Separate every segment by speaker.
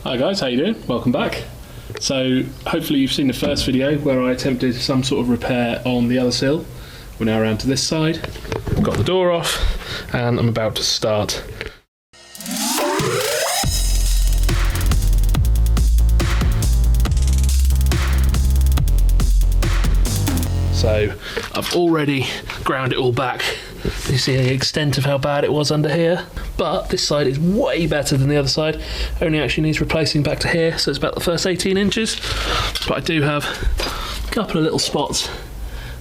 Speaker 1: Hi guys, how you doing? Welcome back. So hopefully you've seen the first video where I attempted some sort of repair on the other sill. We're now around to this side. I've got the door off and I'm about to start. So I've already ground it all back. You see the extent of how bad it was under here, but this side is way better than the other side. Only actually needs replacing back to here, so it's about the first 18 inches. But I do have a couple of little spots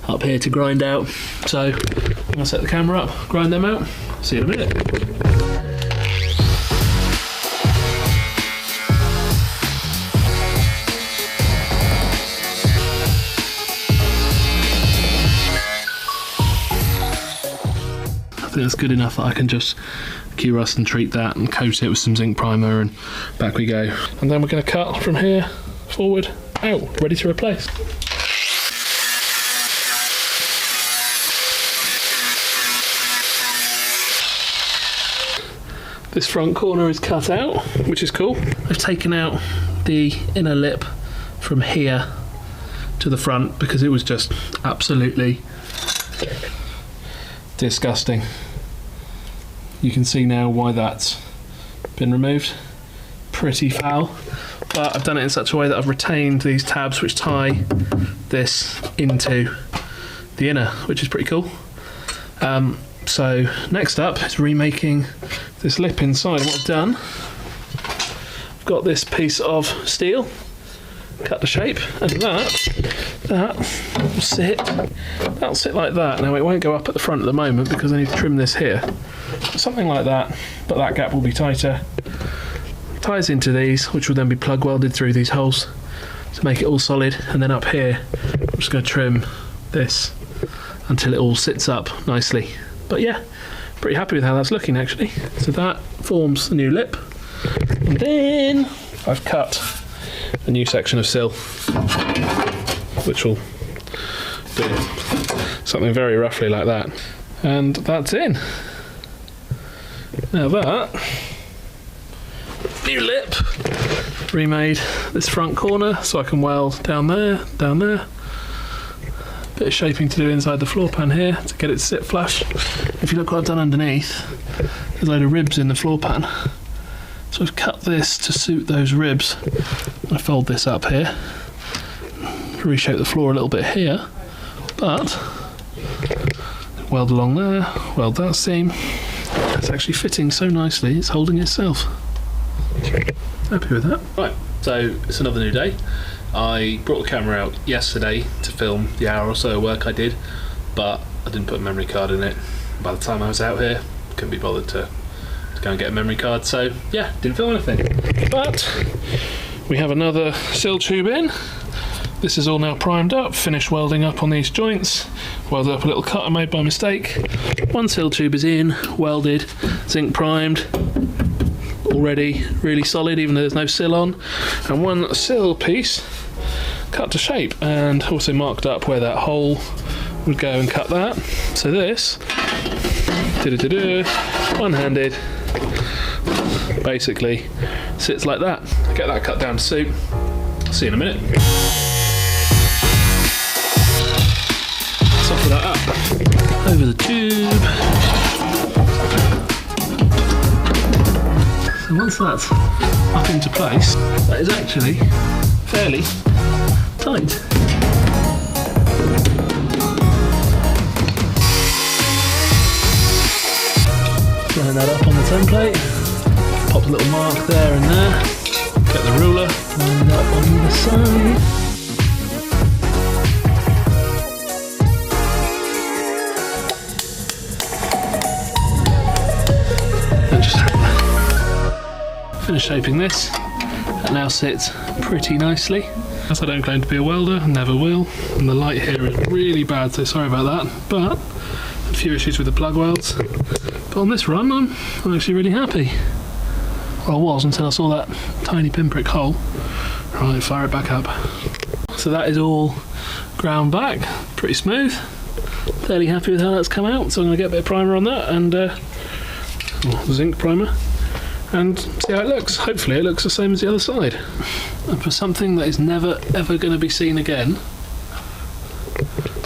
Speaker 1: up here to grind out. So I'm gonna set the camera up, grind them out. See you in a minute. I think that's good enough that I can just Q-rust and treat that and coat it with some zinc primer, and back we go. And then we're going to cut from here forward out, ready to replace. This front corner is cut out, which is cool. I've taken out the inner lip from here to the front because it was just absolutely disgusting. You can see now why that's been removed. Pretty foul, but I've done it in such a way that I've retained these tabs which tie this into the inner, which is pretty cool. So next up is remaking this lip inside. What I've done, I've got this piece of steel, cut the shape, and that'll sit like that. Now it won't go up at the front at the moment because I need to trim this here. Something like that, but that gap will be tighter. Ties into these, which will then be plug welded through these holes to make it all solid. And then up here, I'm just going to trim this until it all sits up nicely. But yeah, pretty happy with how that's looking actually. So that forms the new lip. And then I've cut a new section of sill, which will do something very roughly like that. And that's in. Now that new lip, remade this front corner so I can weld down there. Bit of shaping to do inside the floor pan here to get it to sit flush. If you look what I've done underneath, there's a load of ribs in the floor pan. So I've cut this to suit those ribs. I fold this up here, reshape the floor a little bit here, but weld along there, weld that seam. It's actually fitting so nicely, it's holding itself. Happy with that. Right, so it's another new day. I brought the camera out yesterday to film the hour or so of work I did, but I didn't put a memory card in it. By the time I was out here, couldn't be bothered to go and get a memory card, so yeah, didn't film anything. But we have another sill tube in. This is all now primed up, finished welding up on these joints, welded up a little cut I made by mistake. One sill tube is in, welded, zinc primed, already really solid even though there's no sill on. And one sill piece cut to shape and also marked up where that hole would go and cut that. So this, one-handed, basically sits like that. Get that cut down to suit. See you in a minute. Soften that up over the tube. So once that's up into place, that is actually fairly tight. Line that up on the template. Pop a little mark there and there. Get the ruler, line it up on the side. Finish shaping this. That now sits pretty nicely. As I don't claim to be a welder, never will, and the light here is really bad, so sorry about that, but a few issues with the plug welds. But on this run, I'm actually really happy. Well, I was until I saw that tiny pinprick hole. Right, fire it back up. So that is all ground back, pretty smooth. Fairly happy with how that's come out, so I'm going to get a bit of primer on that and zinc primer. and see how it looks. Hopefully it looks the same as the other side. And for something that is never ever going to be seen again,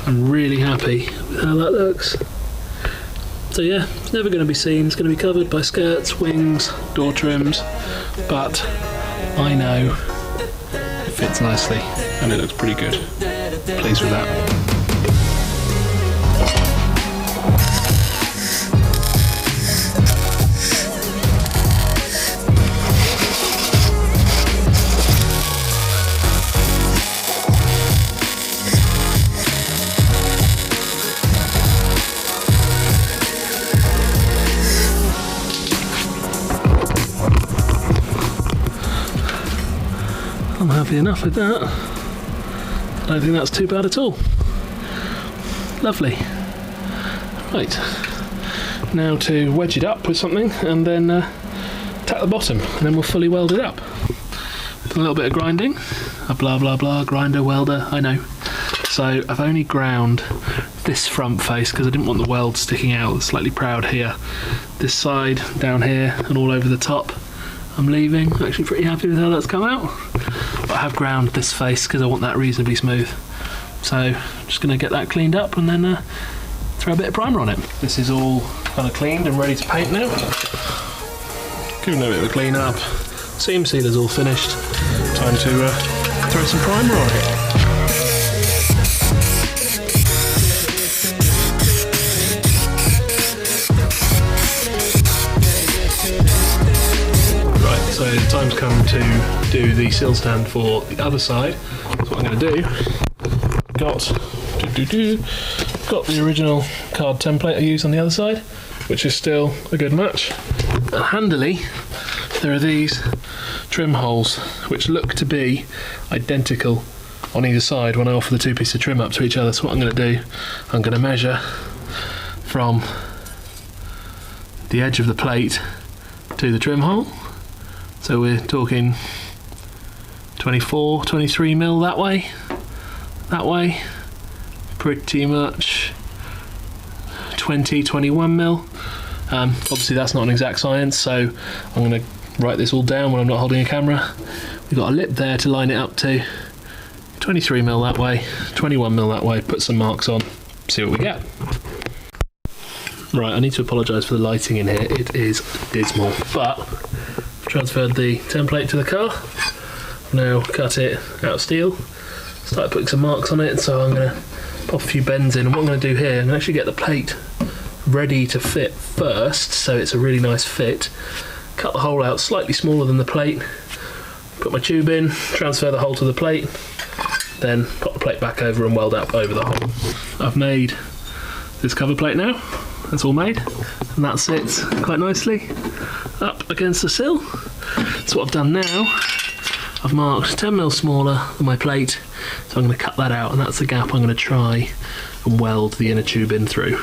Speaker 1: I'm really happy with how that looks. So yeah, it's never going to be seen. It's going to be covered by skirts, wings, door trims, but I know it fits nicely and it looks pretty good. Pleased with that. I'm happy enough with that. I don't think that's too bad at all. Lovely. Right, now to wedge it up with something and then tack the bottom, and then we'll fully weld it up. With a little bit of grinding, a blah blah blah, grinder, welder, I know. So I've only ground this front face because I didn't want the weld sticking out, slightly proud here. This side, down here, and all over the top. I'm leaving. I'm actually pretty happy with how that's come out. But I have ground this face because I want that reasonably smooth. So I'm just going to get that cleaned up and then throw a bit of primer on it. This is all kind of cleaned and ready to paint now. Giving it a bit of a clean up. Seam sealer's all finished. Time to throw some primer on it. So the time's come to do the sill stand for the other side. That's what I'm going to do. Got the original card template I used on the other side, which is still a good match. And handily, there are these trim holes, which look to be identical on either side when I offer the two pieces of trim up to each other. So what I'm going to do, I'm going to measure from the edge of the plate to the trim hole. So we're talking 24, 23 mil that way, pretty much 20, 21 mil. Obviously that's not an exact science, so I'm going to write this all down when I'm not holding a camera. We've got a lip there to line it up to, 23 mil that way, 21 mil that way, put some marks on, see what we get. Right, I need to apologise for the lighting in here, it is dismal, but transferred the template to the car. I've now cut it out of steel, started putting some marks on it, so I'm going to pop a few bends in, and what I'm going to do here, I'm going to actually get the plate ready to fit first, so it's a really nice fit. Cut the hole out slightly smaller than the plate, put my tube in, transfer the hole to the plate, then pop the plate back over and weld up over the hole. I've made this cover plate now, that's all made, and that sits quite nicely up against the sill. So what I've done now, I've marked 10 mil smaller than my plate, so I'm going to cut that out, and that's the gap I'm going to try and weld the inner tube in through.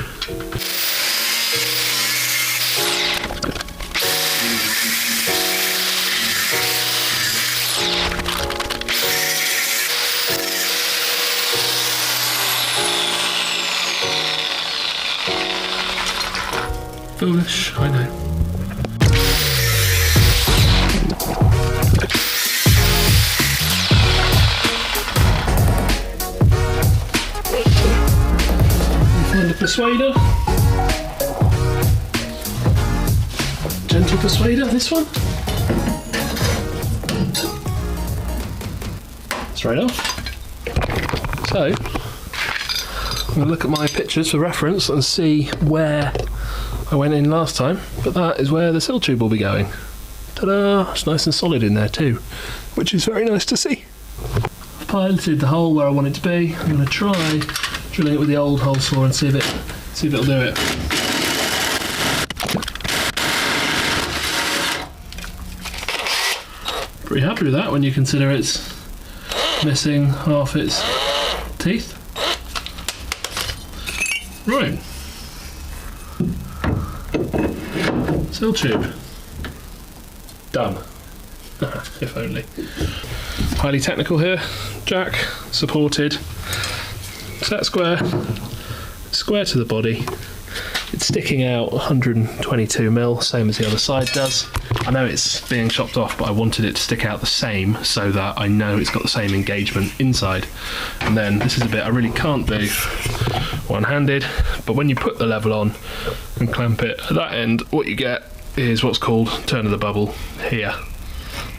Speaker 1: Foolish, I know. Find a persuader. Gentle persuader, this one. Straight off. So, I'm going to look at my pictures for reference and see where I went in last time, but that is where the sill tube will be going. Ta-da! It's nice and solid in there too, which is very nice to see. I've piloted the hole where I want it to be. I'm going to try drilling it with the old hole saw and see if it'll do it. Pretty happy with that when you consider it's missing half its teeth. Right. Sill tube. Done. If only. Highly technical here. Jack supported. Set square. Square to the body. It's sticking out 122mm, same as the other side does. I know it's being chopped off, but I wanted it to stick out the same so that I know it's got the same engagement inside. And then this is a bit I really can't do one-handed, but when you put the level on and clamp it at that end, what you get is what's called turn of the bubble here.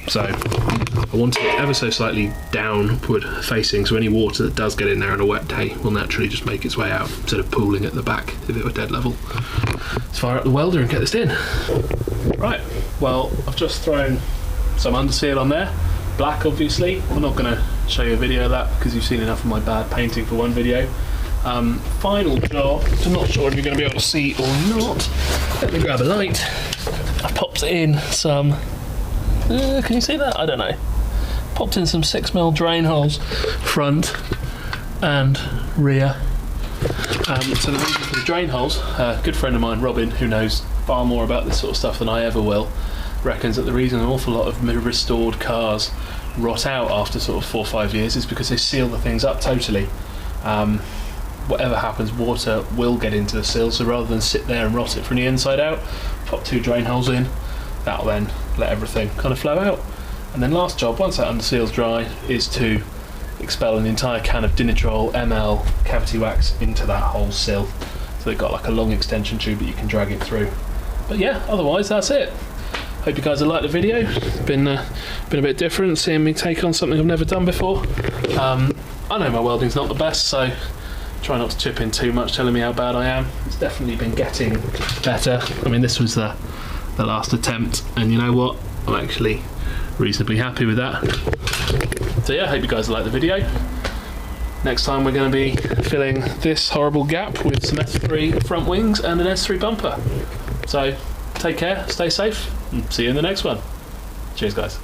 Speaker 1: So I wanted it ever so slightly downward facing, so any water that does get in there on a wet day will naturally just make its way out instead of pooling at the back if it were dead level. Let's fire up the welder and get this in. Right, well, I've just thrown some underseal on there, black obviously. I'm not going to show you a video of that because you've seen enough of my bad painting for one video. Final job, I'm not sure if you're going to be able to see or not. Let me grab a light. I popped in some, can you see that? I don't know. Popped in some 6mm drain holes, front and rear. So the reason for the drain holes, a good friend of mine, Robin, who knows far more about this sort of stuff than I ever will, reckons that the reason an awful lot of restored cars rot out after sort of 4 or 5 years is because they seal the things up totally. Whatever happens, water will get into the sill, so rather than sit there and rot it from the inside out, pop 2 drain holes in. That'll then let everything kind of flow out. And then last job, once that underseal's dry, is to expel an entire can of Dinitrol ML cavity wax into that whole sill. So they've got like a long extension tube that you can drag it through. But yeah, otherwise that's it. Hope you guys have liked the video. It's been a bit different, seeing me take on something I've never done before. I know my welding's not the best, so try not to chip in too much telling me how bad I am. It's definitely been getting better. I mean, this was the last attempt, and you know what? I'm actually reasonably happy with that. So yeah, I hope you guys like the video. Next time we're going to be filling this horrible gap with some S3 front wings and an S3 bumper. So take care, stay safe, and see you in the next one. Cheers guys.